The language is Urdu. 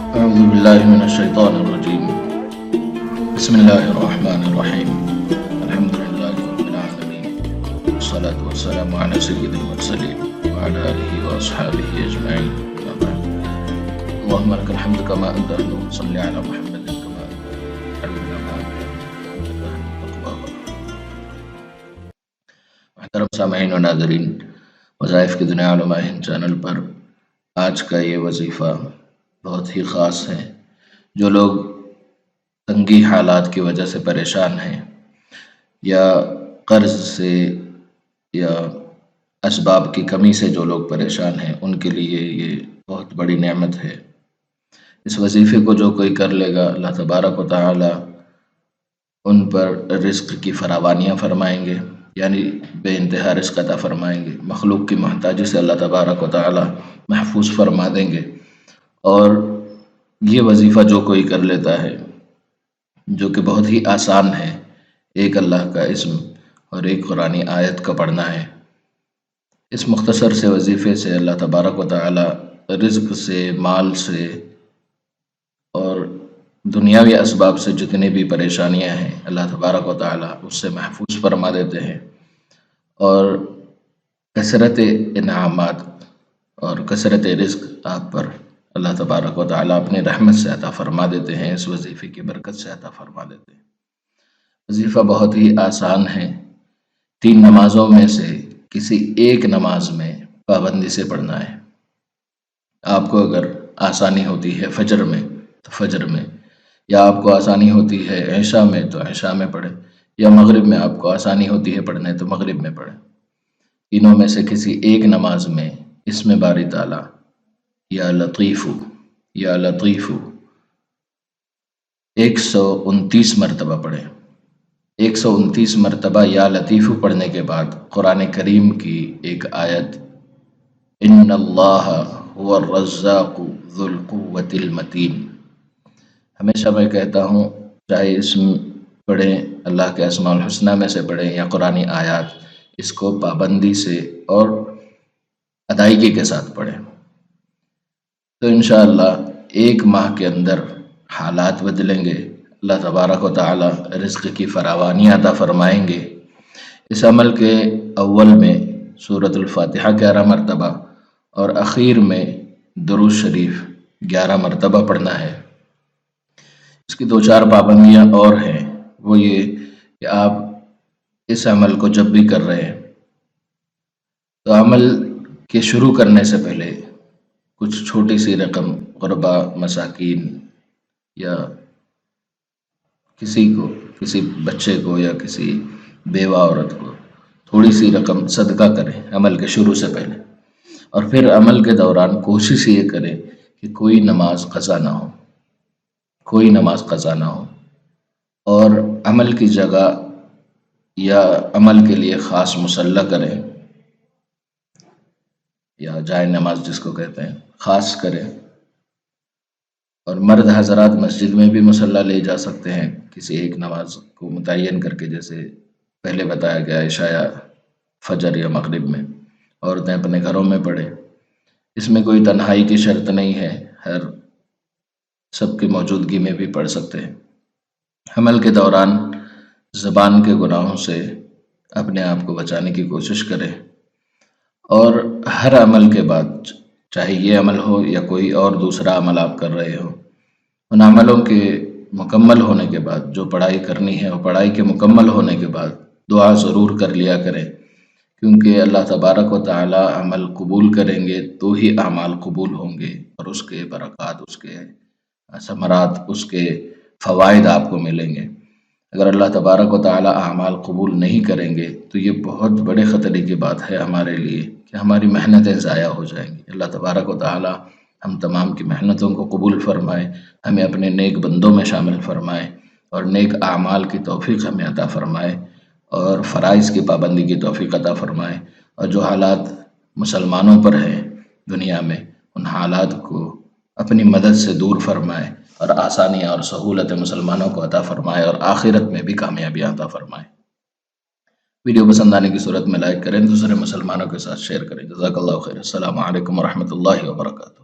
أعوذ بالله من الشيطان الرجيم. بسم الله الرحمن الرحيم. الحمد لله رب العالمين، والصلاة والسلام على سيد المرسلين وعلى آله وأصحابه أجمعين. أما بعد، اللهم لك الحمد كما أنت أهل، صل على محمد كما علمنا ما محترم سامعین و ناظرین، وظائف کی دنیا علماء ہند چینل پر آج کا یہ وظیفہ بہت ہی خاص ہے۔ جو لوگ تنگی حالات کی وجہ سے پریشان ہیں یا قرض سے یا اسباب کی کمی سے جو لوگ پریشان ہیں، ان کے لیے یہ بہت بڑی نعمت ہے۔ اس وظیفے کو جو کوئی کر لے گا، اللہ تبارک و تعالی ان پر رزق کی فراوانیاں فرمائیں گے، یعنی بے انتہا رزق عطا فرمائیں گے۔ مخلوق کی محتاجی سے اللہ تبارک و تعالی محفوظ فرما دیں گے۔ اور یہ وظیفہ جو کوئی کر لیتا ہے، جو کہ بہت ہی آسان ہے، ایک اللہ کا اسم اور ایک قرآنی آیت کا پڑھنا ہے، اس مختصر سے وظیفے سے اللہ تبارک و تعالی رزق سے، مال سے اور دنیاوی اسباب سے جتنی بھی پریشانیاں ہیں، اللہ تبارک و تعالی اس سے محفوظ فرما دیتے ہیں، اور کثرت انعامات اور کثرت رزق آپ پر اللہ تبارک و تعالی اپنی رحمت سے عطا فرما دیتے ہیں، اس وظیفے کی برکت سے عطا فرما دیتے ہیں۔ وظیفہ بہت ہی آسان ہے۔ 3 نمازوں میں سے کسی ایک نماز میں پابندی سے پڑھنا ہے۔ آپ کو اگر آسانی ہوتی ہے فجر میں تو فجر میں، یا آپ کو آسانی ہوتی ہے عشاء میں تو عشاء میں پڑھیں، یا مغرب میں آپ کو آسانی ہوتی ہے پڑھنے تو مغرب میں پڑھیں۔ تینوں میں سے کسی ایک نماز میں اسم باری تعالی یا لطیفو 129 مرتبہ پڑھیں۔ 129 مرتبہ یا لطیفو پڑھنے کے بعد قرآن کریم کی ایک آیت، ان اللہ هو الرزاق ذو القوة المتین، ہمیشہ میں کہتا ہوں، چاہے اسم پڑھیں، اللہ کے اسماء الحسنہ میں سے پڑھیں یا قرآنی آیات، اس کو پابندی سے اور ادائیگی کے ساتھ پڑھیں تو انشاءاللہ 1 ماہ کے اندر حالات بدلیں گے۔ اللہ تبارک و تعالی رزق کی فراوانی عطا فرمائیں گے۔ اس عمل کے اول میں سورۃ الفاتحہ 11 مرتبہ اور اخیر میں درود شریف 11 مرتبہ پڑھنا ہے۔ اس کی 2-4 پابندیاں اور ہیں، وہ یہ کہ آپ اس عمل کو جب بھی کر رہے ہیں تو عمل کے شروع کرنے سے پہلے کچھ چھوٹی سی رقم غربا، مساکین یا کسی بچے کو یا کسی بیوہ عورت کو تھوڑی سی رقم صدقہ کریں عمل کے شروع سے پہلے، اور پھر عمل کے دوران کوشش یہ کریں کہ کوئی نماز قضا نہ ہو، اور عمل کی جگہ یا عمل کے لیے خاص مصلی کریں، یا جائے نماز جس کو کہتے ہیں، خاص کریں۔ اور مرد حضرات مسجد میں بھی مصلی لے جا سکتے ہیں کسی ایک نماز کو متعین کر کے، جیسے پہلے بتایا گیا عشاء یا فجر یا مغرب میں، عورتیں اپنے گھروں میں پڑھیں۔ اس میں کوئی تنہائی کی شرط نہیں ہے، سب کی موجودگی میں بھی پڑھ سکتے ہیں۔ عمل کے دوران زبان کے گناہوں سے اپنے آپ کو بچانے کی کوشش کریں، اور ہر عمل کے بعد، چاہے یہ عمل ہو یا کوئی اور دوسرا عمل آپ کر رہے ہو، ان عملوں کے مکمل ہونے کے بعد جو پڑھائی کرنی ہے، وہ پڑھائی کے مکمل ہونے کے بعد دعا ضرور کر لیا کریں، کیونکہ اللہ تبارک و تعالی عمل قبول کریں گے تو ہی اعمال قبول ہوں گے، اور اس کے برکات، اس کے ثمرات، اس کے فوائد آپ کو ملیں گے۔ اگر اللہ تبارک و تعالی اعمال قبول نہیں کریں گے تو یہ بہت بڑے خطرے کی بات ہے ہمارے لیے کہ ہماری محنتیں ضائع ہو جائیں گی۔ اللہ تبارک و تعالی ہم تمام کی محنتوں کو قبول فرمائے، ہمیں اپنے نیک بندوں میں شامل فرمائے، اور نیک اعمال کی توفیق ہمیں عطا فرمائے، اور فرائض کی پابندی کی توفیق عطا فرمائے، اور جو حالات مسلمانوں پر ہیں دنیا میں، ان حالات کو اپنی مدد سے دور فرمائے، اور آسانیاں اور سہولت مسلمانوں کو عطا فرمائے، اور آخرت میں بھی کامیابی عطا فرمائے۔ ویڈیو پسند آنے کی صورت میں لائک کریں، دوسرے مسلمانوں کے ساتھ شیئر کریں۔ جزاک اللہ خیر۔ السلام علیکم ورحمۃ اللہ وبرکاتہ۔